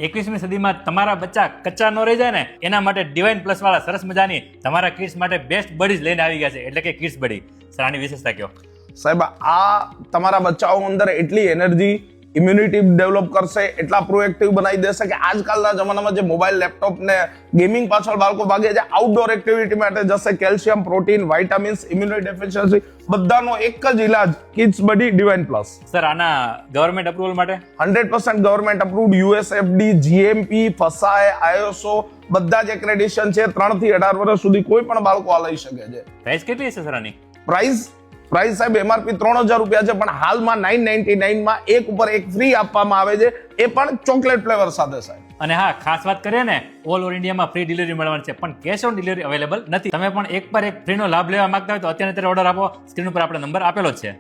21મી સદીમાં તમારા બચ્ચા કચ્ચા ન રહી જાય ને એના માટે ડિવાઇન પ્લસ વાળા સરસ મજાની તમારા કિડ્સ માટે બેસ્ટ બડીઝ લઈને આવી ગયા છે, એટલે કે કિડ્સ બડી. સર આની વિશેષતા કયો? સાહેબ, આ તમારા બચ્ચાઓ અંદર એટલી એનર્જી, ઇમ્યુનિટી ડેવલપ કરશે, એટલા પ્રોએક્ટિવ બનાવી દેશે કે આજકાલના જમાનામાં જે મોબાઈલ, લેપટોપ ને ગેમિંગ પાછળ બાળકો ભાગે છે, આઉટડોર એક્ટિવિટી માટે જશે. Calcium, protein, vitamins, immunity deficiency બધાનો એક જ ઇલાજ કિડ્સ બડી ડિવાઇન પ્લસ. સર આના ગવર્મેન્ટ અપ્રુવલ માટે 100% government approved, USFD, GMP, ફસાય, ISO બધા જ એક્રેડિશન છે. 3 થી 18 વર્ષ સુધી કોઈ પણ બાળકો આ લઈ શકે છે. પ્રાઇસ કેટલી હશે સર આની? પ્રાઇસ સાહેબ MRP 3000 રૂપિયા છે, પણ હાલમાં 999 માં એક ઉપર એક ફ્રી આપવામાં આવે છે, એ પણ ચોકલેટ ફ્લેવર સાથે સાહેબ. અને હા, ખાસ વાત કરીએ ને, ઓલ ઓવર ઇન્ડિયામાં ફ્રી ડિલિવરી મળવાની છે, પણ કેશ ઓન ડિલિવરી અવેલેબલ નથી. તમે પણ એક પર એક ફ્રીનો લાભ લેવા માંગતા હોય તો અત્યારે ઓર્ડર આપો. સ્ક્રીન ઉપર આપણો નંબર આપેલો જ છે.